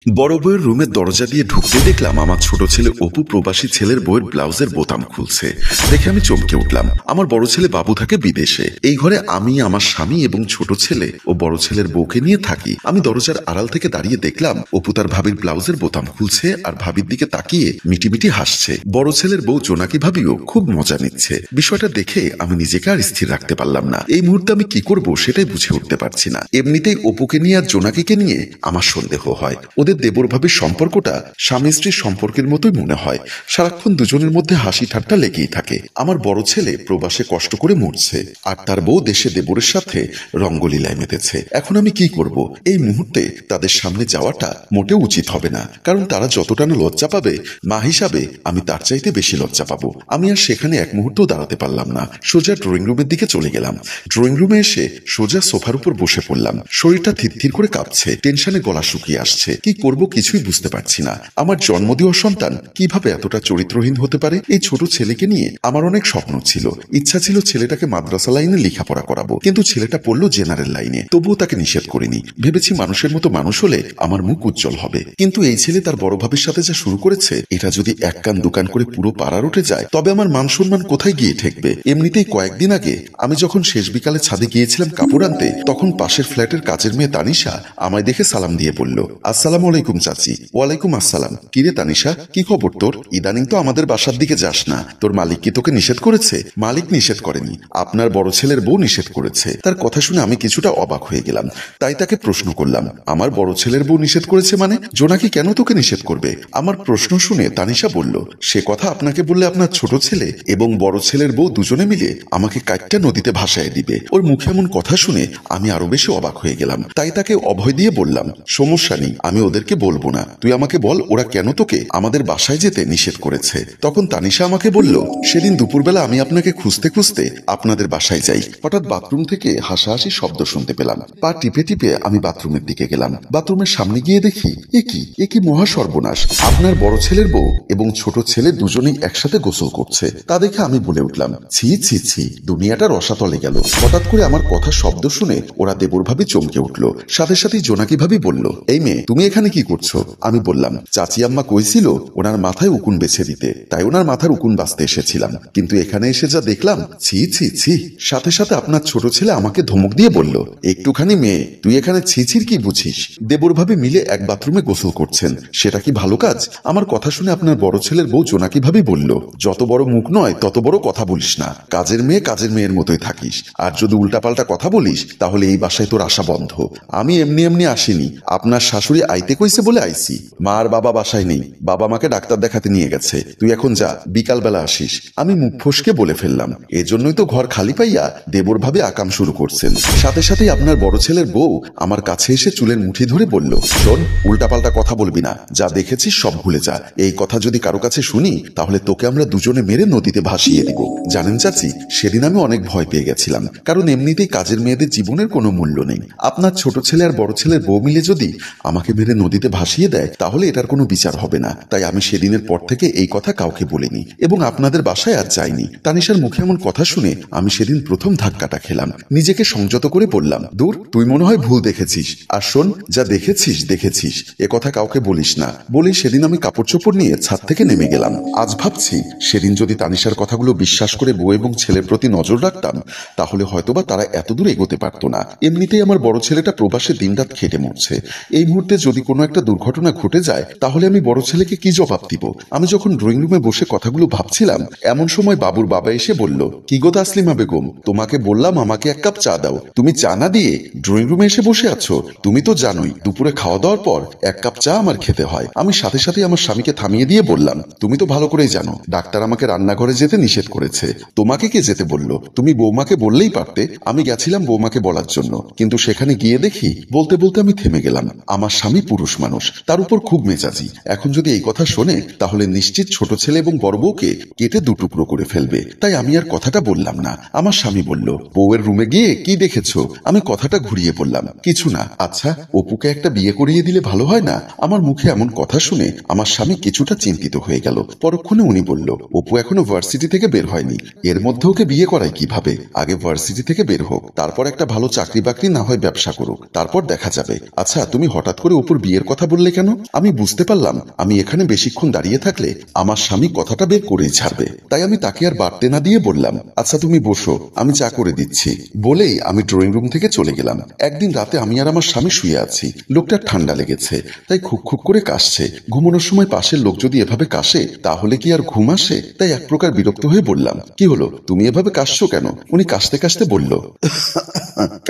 বড় বউয়ের রুমের দরজা দিয়ে ঢুকতে দেখলাম আমার ছোট ছেলে অপু প্রবাসী ছেলের বউয়ের ব্লাউজের বোতাম খুলছে। দেখে আমি চমকে উঠলাম। আমার বড় ছেলে বাবু থাকে বিদেশে। এই ঘরে আমি, আমার স্বামী এবং ছোট ছেলে ও বড় ছেলের বউকে নিয়ে থাকি। আমি দরজার আড়াল থেকে দাঁড়িয়ে দেখলাম অপু তার ভাবির ব্লাউজের বোতাম খুলছে আর ভাবির দিকে তাকিয়ে মিটিমিটি হাসছে। বড় ছেলের বউ জোনাকি ভাবিও খুব মজা নিচ্ছে। বিষয়টা দেখে আমি নিজেকে আর স্থির রাখতে পারলাম না। এই মুহূর্তে আমি কি করব সেটাই বুঝে উঠতে পারছি না। এমনিতেই অপুকে নিয়ে আর জোনাকিকে নিয়ে আমার সন্দেহ হয়। ওদের দেবর ভাবির সম্পর্কটা স্বামী স্ত্রীর সম্পর্কের মতোই মনে হয়। সারাক্ষণ দুজনের মধ্যে হাসি ঠাট্টা লেগেই থাকে। আমার বড় ছেলে প্রবাসে কষ্ট করে মরছে আর তার বউ দেশে দেবরের সাথে রঙ্গলীলায় মেতেছে। এখন আমি কি করব? এই মুহূর্তে তাদের সামনে যাওয়াটা মোটেও উচিত হবে না, কারণ তারা যতটা না লজ্জা পাবে, মা হিসাবে আমি তার চাইতে বেশি লজ্জা পাবো। আমি আর সেখানে এক মুহূর্তও দাঁড়াতে পারলাম না। সোজা ড্রয়িং রুমের দিকে চলে গেলাম। ড্রয়িং রুমে এসে সোজা সোফার উপর বসে পড়লাম। শরীরটা থিরথির করে কাঁপছে, টেনশনে গলা শুকিয়ে আসছে। কি করব কিছুই বুঝতে পারছি না। আমার জন্ম দেওয়া সন্তান কিভাবে এতটা চরিত্রহীন হতে পারে? এই ছোট ছেলেকে নিয়ে আমার অনেক স্বপ্ন ছিল। ইচ্ছা ছিল ছেলেটাকে মাদ্রাসা লাইনে লেখাপড়া করাবো, কিন্তু ছেলেটা পড়লো জেনারেল লাইনে। তবুও তাকে নিষেধ করিনি। ভেবেছি মানুষের মতো মানুষ হলে আমার মুখ উজ্জ্বল হবে। কিন্তু এই ছেলে তার বড় ভাবির সাথে যা শুরু করেছে, এটা যদি এক কান দুকান করে পুরো পাড়ার উঠে যায়, তবে আমার মান সম্মান কোথায় গিয়ে ঠেকবে? এমনিতেই কয়েকদিন আগে আমি যখন শেষ বিকালে ছাদে গিয়েছিলাম কাপড় আনতে, তখন পাশের ফ্ল্যাটের কাজের মেয়ে তানিশা আমায় দেখে সালাম দিয়ে বলল, আসসালামু আলাইকুম চাচি। ওয়ালাইকুম আসসালাম। কিরে তানিশা, কি খবর তোর? ইদানিং তো আমাদের বাসার দিকে যাস না। তোর মালিক কি তোকে নিষেধ করেছে? মালিক নিষেধ করেনি, আপনার বড় ছেলের বউ নিষেধ করেছে। তার কথা শুনে আমি কিছুটা অবাক হয়ে গেলাম। তাই তাকে প্রশ্ন করলাম, আমার বড় ছেলের বউ নিষেধ করেছে মানে? জোনাকি কেন তোকে নিষেধ করবে? আমার প্রশ্ন শুনে তানিশা বলল, সে কথা আপনাকে বললে আপনার ছোট ছেলে এবং বড় ছেলের বউ দুজনে মিলে আমাকে কাইটটা নদীতে ভাসায় দিবে। ওর মুখে এমন কথা শুনে আমি আরো বেশি অবাক হয়ে গেলাম। তাই তাকে অভয় দিয়ে বললাম, সমস্যা নেই, আমি ওদেরকে বলবো না। তুই আমাকে বল, ওরা কেন তোকে আমাদের বাসায় যেতে নিষেধ করেছে? তখন তানিশা আমাকে বলল, সেদিন দুপুরবেলা আমি আপনাকে খুঁজতে খুঁজতে আপনাদের বাসায় যাই। হঠাৎ বাথরুম থেকে হাসাহাসি শব্দ শুনতে পেলাম। পা টিপে টিপে আমি বাথরুমের দিকে গেলাম। বাথরুমের সামনে গিয়ে দেখি, এ কি মহা সর্বনাশ! আপনার বড় ছেলের বউ এবং ছোট ছেলে দুজনেই একসাথে গোসল করছে। তা দেখে আমি বলে উঠলাম, ছি ছি ছি, দুনিয়াটা রসাতলে গেল। হঠাৎ করে আমার কথা শব্দ শুনে ওরা দেবর ভাবি চমকে উঠল। সাথে সাথেই জোনাকি ভাবি বলল, এই মেয়ে, তুমি এখানে কি করছো? আমি বললাম, চাচি আম্মা কইছিল ওনার মাথায় উকুন বেছে দিতে, তাই ওনার মাথার উকুন বাঁচতে এসেছিলাম। কিন্তু এখানে এসে যা দেখলাম, ছি ছি ছি। সাথে সাথে আপনার ছোট ছেলে আমাকে ধমক দিয়ে বলল, একটুখানি মেয়ে, তুই এখানে ছিছির কি বুঝিস? দেবর ভাবে মিলে এক বাথরুমে গোসল করছেন, সেটা কি ভালো কাজ? আমার কথা শুনে আপনার বড় ছেলের বউ জোনাকি ভাবি বলল, যত বড় মুখ নয় তত বড় কথা বলিস না। কাজের মেয়ে কাজের মেয়ের মতোই থাকিস। আর যদি উল্টাপাল্টা কথা বলিস তাহলে এই বাসায় তোর আসা বন্ধ। আমি এমনি এমনি আসিনি, আপনার শাশুড়ি আইতে কইছে বলে আইছি। মা আর বাবা বাসায় নেই, বাবা মাকে ডাক্তার দেখাতে নিয়ে গেছে। তুই এখন যা, বিকাল বেলা আসিস। আমি মুখ ফসকে বলে ফেললাম। এজন্যই তো ঘর খালি পাইয়া দেবর ভাবে আকাম শুরু করছেন। সাথে সাথেই আপনার বড় ছেলের বউ আমার কাছে এসে চুলের মুঠি ধরে বলল, শোন, উল্টাপাল্টা কথা বলবি না। যা দেখেছিস সব ভুলে যা। এই কথা যদি কারো কাছে শুনি তাহলে তোকে আমরা দুজনে মেরে নদীতে ভাসিয়ে দিব। জানেন চাচি, সেদিন আমি অনেক ভয় পেয়ে গেছিলাম, কারণ এমনিতেই কাজের মেয়েদের জীবনের কোনো মূল্য নেই। আপনার ছোট ছেলে আর বড় ছেলের বউ মিলে যদি আমাকে মেরে নদীতে ভাসিয়ে দেয় তাহলে এটার কোনো বিচার হবে না। তাই আমি সেদিনের পর থেকে এই কথা কাউকে বলিনি এবং আপনাদের বাসায় আর যাইনি। তানিশার মুখে এমন কথা শুনে আমি সেদিন প্রথম ধাক্কাটা খেলাম। নিজেকে সংযত করে বললাম, দূর, তুই মনে হয় ভুল দেখেছিস। আর শোন, যা দেখেছিস এ কথা কাউকে বলিস না। বলেই সেদিন আমি কাপড় চোপড় নিয়ে ছাদ থেকে নেমে গেলাম। আজ ভাবছি, সেদিন যদি তানিশার কথাগুলো বিশ্বাস করে বউ এবং ছেলের প্রতি নজর রাখতাম তাহলে হয়তোবা তারা এত দূর এগোতে পারতো না। এমনিতেই আমার বড় ছেলেটা প্রবাসে দিনরাত খেটে মরছে। এই মুহূর্তে যদি কোনো একটা দুর্ঘটনা ঘটে যায় তাহলে আমি বড় ছেলেকে কি জবাব দিব? আমি যখন ড্রয়িং রুমে বসে কথাগুলো ভাবছিলাম, এমন সময় বাবুর বাবা এসে বলল, কি গো তাসলিমা বেগম, তোমাকে বললাম আমাকে এক কাপ চা দাও, তুমি চা না দিয়ে ড্রয়িং রুমে এসে বসে আছো। তুমি তো জানোই দুপুরে খাওয়া দাওয়ার পর এক কাপ চা আমার খেতে হয়। আমি সাথে সাথে আমার স্বামীকে থামিয়ে দিয়ে বললাম, তুমি তো ভালো করেই জানো ডাক্তার আমাকে রান্নাঘরে যেতে নিষেধ করেছে। তোমাকে কে যেতে বলল? তুমি বৌমাকে বললেই পারতে। আমি গেছিলাম বৌমাকে বলার জন্য, কিন্তু সেখানে গিয়ে দেখি বলতে বলতে আমি থেমে গেলাম। আমার স্বামী পুরুষ মানুষ, তার উপর খুব মেজাজি। এখন যদি এই কথা শোনে তাহলে নিশ্চিত ছোট ছেলে এবং বড় বউকে কেটে দুটুকরো করে ফেলবে। তাই আমি আর কথাটা বললাম না। আমার স্বামী বলল, বউয়ের রুমে গিয়ে কি দেখেছো? আমি কথাটা ঘুরিয়ে বললাম, কিছু না। আচ্ছা, অপুকে একটা বিয়ে করিয়ে দিলে ভালো হয় না? আমার মুখে এমন কথা শুনে আমার স্বামী কিছুটা চিন্তিত হয়ে গেল। পরক্ষণে উনি বলল, অপু এখনো ভার্সিটি থেকে বের হয়নি, এর মধ্যে ওকে বিয়ে করায় কিভাবে? আগে ভার্সিটি থেকে বের হোক, তারপর একটা ভালো চাকরি বাকরি না হয় ব্যবসা করুক, তারপর দেখা যাবে। আচ্ছা, তুমি হঠাৎ করে অপুর বিয়ের কথা বললে কেন? আমি বুঝতে পারলাম আমি এখানে বেশিক্ষণ দাঁড়িয়ে থাকলে আমার স্বামী কথাটা বের করেই ছাড়বে। তাই আমি তাকে আর বাড়তে না দিয়ে বললাম, আচ্ছা তুমি বসো, আমি চা করে দিচ্ছি। বলেই আমি ড্রয়িং রুম থেকে চলে গেলাম। একদিন রাতে আমি আর আমার স্বামী শুয়ে আছি। লোকটার ঠান্ডা লেগেছে, তাই খুব খুব করে কাশছে। ঘুমানোর সময় পাশের লোক যদি এভাবে কাশে তাহলে কি আর ঘুম আসে? তাই এক প্রকার বিরক্ত হয়ে বললাম, কি হলো, তুমি এভাবে কাশছো কেন? উনি কাশতে কাশতে বলল,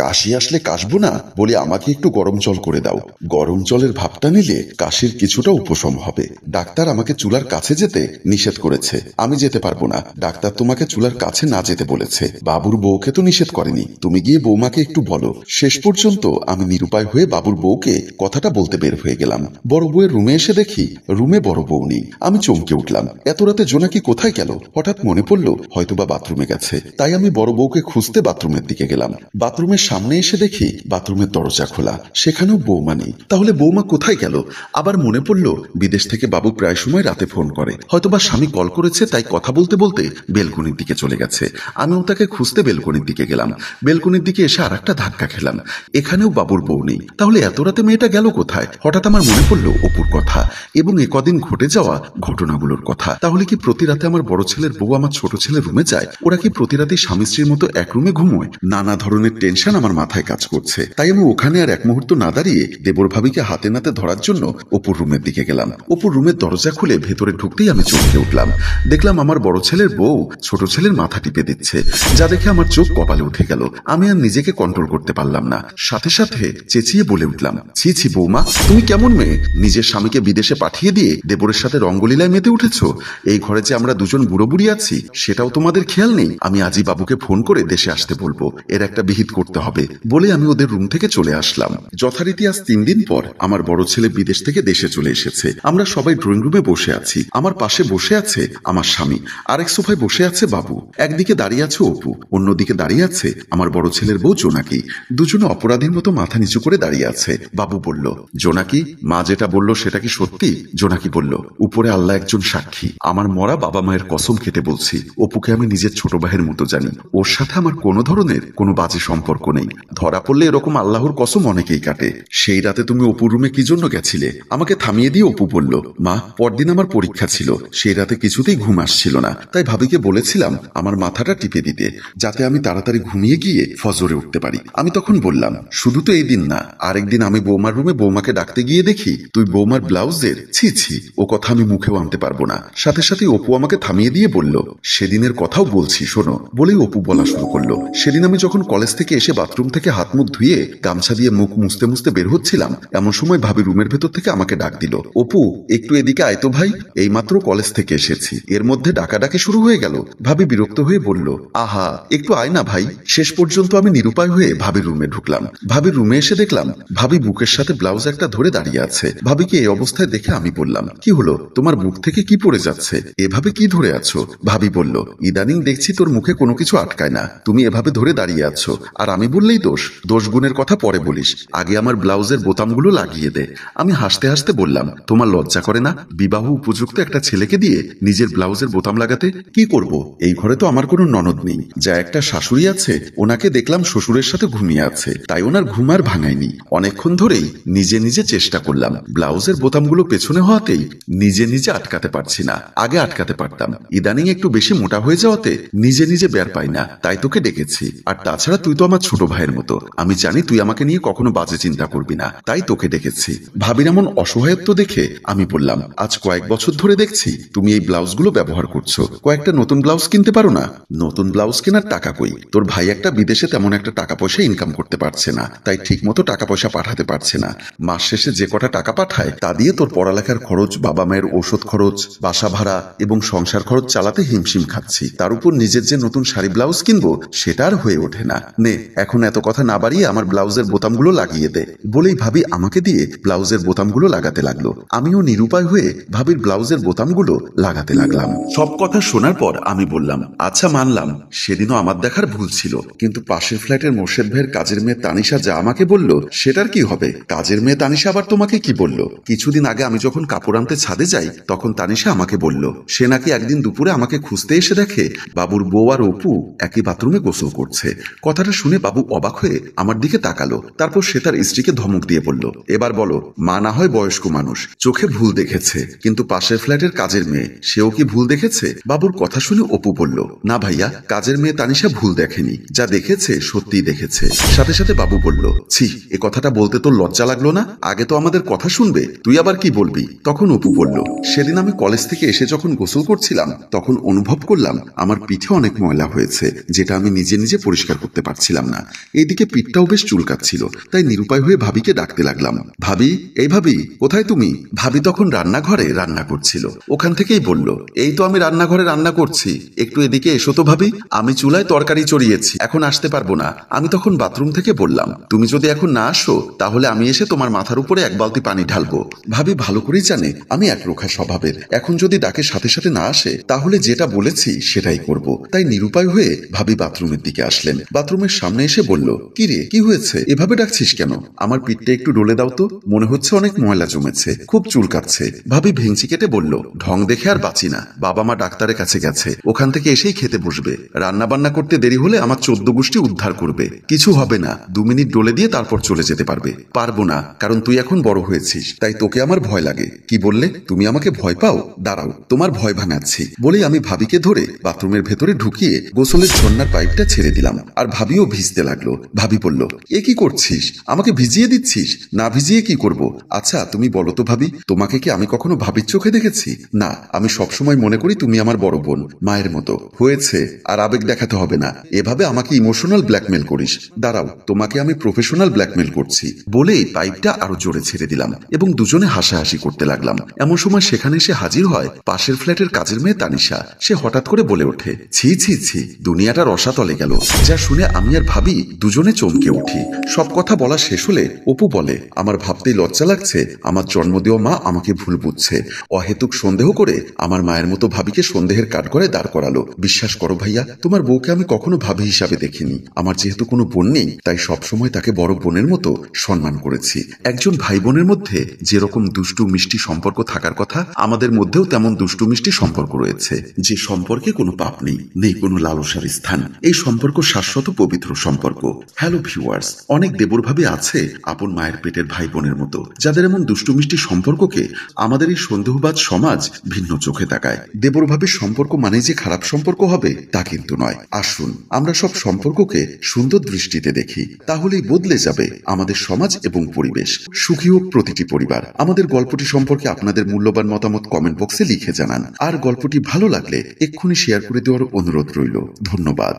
কাশি আসলে কাশবো না বলে আমাকে একটু গরম জল করে দাও। গরম জলের ভাবটা নিলে কাশির কিছুটা উপশম হবে। ডাক্তার আমাকে চুলার কাছে যেতে নিষেধ করেছে। আমি যেতে পারবো না। ডাক্তার তোমাকে চুলার কাছে না যেতে বলেছে। বাবুর বউকে তো নিষেধ করেনি। তুমি গিয়ে বৌমাকে একটু বলো। শেষ পর্যন্ত আমি নিরুপায় হয়ে বাবুর বউকে কথাটা বলতে বের হয়ে গেলাম। বড় বউয়ের রুমে এসে দেখি রুমে বড় বউ নেই। আমি চমকে উঠলাম, এত রাতে জোনাকি কোথায় গেল? হঠাৎ মনে পড়লো হয়তোবা বাথরুমে গেছে। তাই আমি বড় বউকে খুঁজতে বাথরুমের দিকে গেলাম। বাথরুমের সামনে এসে দেখি বাথরুমের দরজা খোলা, সেখানেও বৌমা নেই। তাহলে বৌমা কোথায় গেল? আবার মনে পড়লো বিদেশ থেকে বাবু প্রায় সময় রাতে ফোন করে, হয়তোবা স্বামী কল করেছে, তাই কথা বলতে বলতে বেলকনির দিকে চলে গেছে। আমিও তাকে খুঁজতে বেলকনির দিকে গেলাম। বেলকনির দিকে এসে আর একটা ধাক্কা খেলাম, এখানেও বাবুর বউ নেই। তাহলে এত রাতে মেয়েটা গেল কোথায়? হঠাৎ আমার মনে পড়লো অপুর কথা এবং একদিন ঘটে যাওয়া ঘটনাগুলোর কথা। তাহলে কি প্রতি রাতে আমার বড় ছেলের বউ আমার ছোট ছেলের রুমে যায়? ওরা কি প্রতি রাতে স্বামী স্ত্রীর মতো এক রুমে ঘুমোয়? নানা ধরনের টেনশন আমার মাথায় কাজ করছে। তাই আমি ওখানে আর এক মুহূর্ত না দাঁড়িয়ে দেবর ভাবিকে হাতে নাতে ধরার জন্য অপুর রুমের দিকে গেলাম। অপুর রুমের দরজা খুলে ভেতরে ঢুকতেই আমি চমকে উঠলাম। দেখলাম আমার বড় ছেলের বউ ছোট ছেলের মাথা টিপে দিচ্ছে, যা দেখে আমার চোখ কপালে উঠে গেল। আমি আর নিজেকে কন্ট্রোল করতে পারলাম না। সাথে সাথে চেঁচিয়ে বলে উঠলাম, ছি ছি বৌমা, তুমি কেমন মেয়ে? নিজের স্বামীকে বিদেশে পাঠিয়ে দিয়ে দেবরের সাথে রঙ্গলীলায় মেতে উঠেছ। এই ঘরে যে আমরা দুজন বুড়ো বুড়ি আছি সেটাও তোমাদের খেয়াল নেই। আমি আজই বাবুকে ফোন করে দেশে আসতে বলবো, এর একটা বিহিত করতে হবে। বলে আমি ওদের রুম থেকে চলে আসলাম। যথারীতি আজ 3 দিন পর আমার বড় ছেলে বিদেশ থেকে দেশে চলে এসেছে। আমরা সবাই ড্রয়িং রুমে বসে আছি। আমার পাশে বসে আছে আমার স্বামী, আরেক সোফায় বসে আছে বাবু। একদিকে দাঁড়িয়ে আছে অপু, অন্যদিকে দাঁড়িয়ে আছে আমার বড় ছেলের বউ জোনাকি। দুজনে অপরাধীর মতো মাথা নিচু করে দাঁড়িয়ে আছে। বাবু বলল, জোনাকি, মা যেটা বলল সেটা কি সত্যি? জোনাকি বলল, উপরে আল্লাহ একজন সাক্ষী, আমার মরা বাবা মায়ের কসম খেতে বলছি, অপুকে আমি নিজের ছোট ভাইয়ের মতো জানি। ওর সাথে আমার কোনো ধরনের কোনো বাজে সম্পর্ক নেই। ধরা পড়লে এরকম আল্লাহর কসম অনেকেই কাটে। সেই রাতে তুমি অপুর রুমে কি জন্য গেছিলে? আমাকে থামিয়ে দিয়ে অপু বলল, মা, পরদিন আমার পরীক্ষা ছিল। সেই রাতে কিছুতেই ঘুম আসছিল না, তাই ভাবিকে বলেছিলাম আমার মাথাটা টিপে দিতে, যাতে আমি তাড়াতাড়ি ঘুমিয়ে গিয়ে ফজরে উঠতে পারি। আমি তখন বললাম, শুধু তো এই দিন না, আরেকদিন আমি বৌমার রুমে বৌমাকে ডাকতে গিয়ে দেখি তুই বৌমার ব্লাউজের ছি ছি, ও কথা আমি মুখেও আনতে পারবো না। সাথে সাথে অপু আমাকে থামিয়ে দিয়ে বলল, সেদিনের কথাও বলছি শোনো। বলেই অপু বলা শুরু করলো, সেদিন আমি যখন কলেজ থেকে এসে বাথরুম থেকে হাত মুখ ধুয়ে গামছা দিয়ে মুখ মুছতে মুছতে বের হচ্ছিলাম, এমন সময় ভাবি রুমের ভেতর থেকে আমাকে ডাক দিল, অপু একটু এদিকে আয় তো ভাই, এইমাত্র কলেজ থেকে এসেছি। এর মধ্যে ডাকাডাকি শুরু হয়ে গেল। ভাবি বিরক্ত হয়ে বলল, আহা একটু আয় না ভাই। শেষ পর্যন্ত আমি নিরুপায় হয়ে ভাবির রুমে ঢুকলাম। ভাবির রুমে এসে দেখলাম ভাবি বুকের সাথে ব্লাউজ একটা ধরে দাঁড়িয়ে আছে। ভাবিকে এই অবস্থায় দেখে আমি বললাম, কি হলো, তোমার বুক থেকে কি পড়ে যাচ্ছে? এভাবে কি ধরে আছো? ভাবি বলল, ইদানিং দেখছি তোর মুখে কোনো কিছু আটকায় না, তুমি এভাবে ধরে দাঁড়িয়ে আছো। আর আমি বললেই দোষ গুণের কথা পরে বলিস, আগে আমার ব্লাউজের বোতামগুলো লাগিয়ে দে। আমি হাসতে হাসতে বললাম, তোমার লজ্জা করে না বিবাহ উপযুক্ত একটা ছেলেকে দিয়ে নিজের ব্লাউজের বোতাম লাগাতে? কি করব, এই ঘরে তো আমার কোনো ননদ নেই। যা একটা শাশুড়ি আছে, ওনাকে দেখলাম শ্বশুরের সাথে ঘুমিয়ে আছে, তাই ওনার ঘুম আর ভাঙায়নি। অনেকক্ষণ ধরেই নিজে নিজে চেষ্টা করলাম, ব্লাউজের বোতামগুলো পেছনে হওয়াতেই নিজে নিজে আটকাতে পারছি না। আগে আটকাতে পারতাম, ইদানিং একটু বেশি মোটা হয়ে যাওয়াতে নিজে নিজে বের পাই না, তাই তোকে ডেকেছি। আর তাছাড়া তুই তো আমার ছোট ভাইয়ের মতো, আমি জানি তুই আমাকে নিয়ে কখনো বাজে চিন্তা করবি না, তাই তোকে ডেকেছি। ভাবির এমন অসহায়ত্ব দেখে আমি বললাম, আজ কয়েক বছর ধরে দেখছি তুমি এই ব্লাউজগুলো ব্যবহার করছো, কয়েকটা নতুন ব্লাউজ কিনতে পারো না? নতুন ব্লাউজ কেনার টাকা কই? তোর ভাই একটা বিদেশে তেমন একটা টাকা পয়সা ইনকাম করতে পারছে না, তাই ঠিক মতো টাকা পয়সা পাঠাতে পারছে না। মাস শেষে যে কটা টাকা পাঠায় তা দিয়ে তোর পড়ালেখার খরচ, বাবা মায়ের ঔষধ খরচ, বাসা ভাড়া এবং সংসার খরচ চালাতে হিমশিম খাচ্ছি। তার উপর নিজের যে নতুন শাড়ি ব্লাউজ কিনবো সেটা আর হয়ে ওঠে না। নে এখন এত কথা না বাড়িয়ে আমার ব্লাউজের বোতামগুলো লাগিয়ে দে। বলেই ভাবি আমাকে দিয়ে ব্লাউজের বোতামগুলো লাগাতে লাগলো। আমিও নিরুপায় হয়ে ভাবির ব্লাউজের বোতামগুলো লাগাতে লাগলাম। সব কথা শোনার পর আমি বললাম, আচ্ছা মানলাম সেদিনও আমার দেখার ভুল ছিল, কিন্তু পাশের ফ্ল্যাটের মোর্শেদ ভাইয়ের কাজের মেয়ে তানিশা যা আমাকে বলল সেটার কি হবে? কাজের মেয়ে তানিশা আবার তোমাকে কি বলল? কিছুদিন আগে আমি যখন কাপড় আনতে ছাদে যাই তখন তানিশা আমাকে বলল সে নাকি একদিন দুপুরে আমাকে খুঁজতে এসে দেখে বাবুর বউ আর অপু একই বাথরুমে গোসল করছে। কথাটা শুনে বাবু অবাক হয়ে আমার দিকে তাকালো, তারপর সে তার স্ত্রীকে ধমক দিয়ে বলল, এবার এবার বলো, মা না হয় বয়স্ক মানুষ, চোখে ভুল দেখেছে, কিন্তু পাশের ফ্ল্যাটের কাজের মেয়ে সেও কি ভুল দেখেছে? বাবুর কথা শুনে অপু বলল, না ভাইয়া, কাজের মেয়ে তানিশা ভুল দেখেনি, যা দেখেছে সত্যিই দেখেছে। সাথে সাথে বাবু বলল, ছি, এ কথাটা বলতে তোর লজ্জা লাগলো না? আগে তো আমাদের কথা শুনবে, তুই আবার কি বলবি? তখন অপু বলল, সেদিন আমি কলেজ থেকে এসে যখন গোসল করছিলাম তখন অনুভব করলাম আমার পিঠে অনেক ময়লা হয়েছে, যেটা আমি নিজে নিজে পরিষ্কার করতে পারছিলাম না। এইদিকে পিঠটাও বেশ চুলকাচ্ছিল, তাই নিরুপায় হয়ে ভাবিকে ডাকতে লাগলাম, ভাবি, এই ভাবি, কোথায় তুমি? ভাবি তখন রান্নাঘরে রান্না করছিল। ওখান থেকেই বলল, এই তো আমি রান্নাঘরে রান্না করছি, একটু এদিকে এসো তো ভাবি, আমি চুলায় তরকারি চড়িয়েছি, এখন আসতে পারবো না। আমি তখন বাথরুম থেকে বললাম, তুমি যদি এখন না আসো তাহলে আমি এসে তোমার মাথার উপরে এক বালতি পানি ঢালবো। ভাবি ভালো করেই জানে আমি একরোখা স্বভাবের, এখন যদি ডাকে সাথে সাথে না আসে তাহলে যেটা বলেছি সেটাই করব। তাই নিরুপায় হয়ে ভাবি বাথরুমের দিকে আসলেন। বাথরুমের সামনে এসে বলল, কি রে, কি হয়েছে, এভাবে ডাকছিস কেন? আমার পিঠটা একটু ডলে দাও তো, মনে হচ্ছে অনেক ময়লা জমেছে, খুব চুলকাচ্ছে। ভাবি ভেঙচি কেটে বলল, ঢং দেখে আর বাঁচি না, বাবা মা ডাক্তারের কাছে গেছে, ওখান থেকে এসেই খেতে বসবে, রান্না বান্না করতে দেরি হলে আমার 14 গোষ্ঠী উদ্ধার করবে। কিছু হবে না, 2 মিনিট ডলে দিয়ে তারপর চলে যেতে পারবে। পারবো না, কারণ তুই এখন বড় হয়েছিস, তাই তোকে আমার ভয় লাগে। কি বললে, তুমি আমাকে ভয় পাও? দাঁড়াও, তোমার ভয় ভাঙাচ্ছি। বলেই আমি ভাবিকে ধরে বাথরুমের ভেতরে ঢুকিয়ে গোসলের ঝর্ণার পাইপটা ছেড়ে দিলাম, আর ভাবিও ভিজতে লাগলো। ভাবি বলল, এ কি করছিস, আমাকে ভিজিয়ে দিচ্ছিস? না ভিজিয়ে কি করব? আচ্ছা তুমি বলো তো ভাবি, তোমাকে কি আমি কখনো ভাবির চোখে দেখেছি? না, আমি সবসময় মনে করি তুমি আমার বড় বোন, মায়ের মতো। হয়েছে, আর আবেগ দেখাতে হবে না, এভাবে আমাকে ইমোশনাল ব্ল্যাকমেল করিস। দাঁড়াও, তোমাকে আমি প্রফেশনাল ব্ল্যাকমেল করছি। বলেই পাইপটা আরো জোরে ছেড়ে দিলাম এবং দুজনে হাসাহাসি করতে লাগলাম। এমন সময় সেখানে এসে হাজির হয় পাশের ফ্ল্যাটের কাজের মেয়ে তানিশা। সে হঠাৎ করে বলে ওঠে, ছি ছি ছি, দুনিয়াটা রসাতলে গেল। যা শুনে আমি আর ভাবি দুজনে চমকে উঠি। সব কথা বলা শেষ হলে অপু বলে, আমার ভাবতেই লজ্জা লাগছে, আমার জন্ম দেওয়া মা আমাকে ভুল বুঝছে, অহেতুক সন্দেহ করে আমার মায়ের মতো ভাবিকে সন্দেহের কাঠগড়ায় দাঁড় করালো। বিশ্বাস করো ভাইয়া, তোমার বউকে আমি কখনো ভাবি হিসাবে দেখিনি। আমার যেহেতু কোনো বোন নেই, তাই সবসময় তাকে বড় বোনের মতো সম্মান করেছি। একজন ভাই বোনের মধ্যে যেরকম দুষ্টু মিষ্টি সম্পর্ক থাকার কথা, আমাদের মধ্যেও তেমন দুষ্টু মিষ্টি সম্পর্ক রয়েছে, যে সম্পর্কে কোনো পাপ নেই, নেই কোনো লালসার স্থান। এই সম্পর্ক শাশ্বত পবিত্র সম্পর্ক। হ্যালো ভিউয়ার্স, অনেক দেবর ভাবি আছে আপন মায়ের পেটের ভাই বোনের মতো, যাদের এমন দুষ্টু মিষ্টি সম্পর্ককে আমাদের এই সন্দেহবাদ সমাজ ভিন্ন চোখে তাকায়। দেবর ভাবির সম্পর্ক মানে যে খারাপ সম্পর্ক হবে তা কিন্তু নয়। আসুন আমরা সব সম্পর্ককে সুন্দর দৃষ্টিতে দেখি, তাহলেই বদলে যাবে আমাদের সমাজ এবং পরিবেশ। সুখী হোক প্রতিটি পরিবার। আমাদের গল্পটি সম্পর্কে আপনাদের মূল্যবান মতামত কমেন্ট বক্সে লিখে জানান, আর গল্পটি ভালো লাগলে এক্ষুনি শেয়ার করে দেওয়ার অনুরোধ রইল। ধন্যবাদ।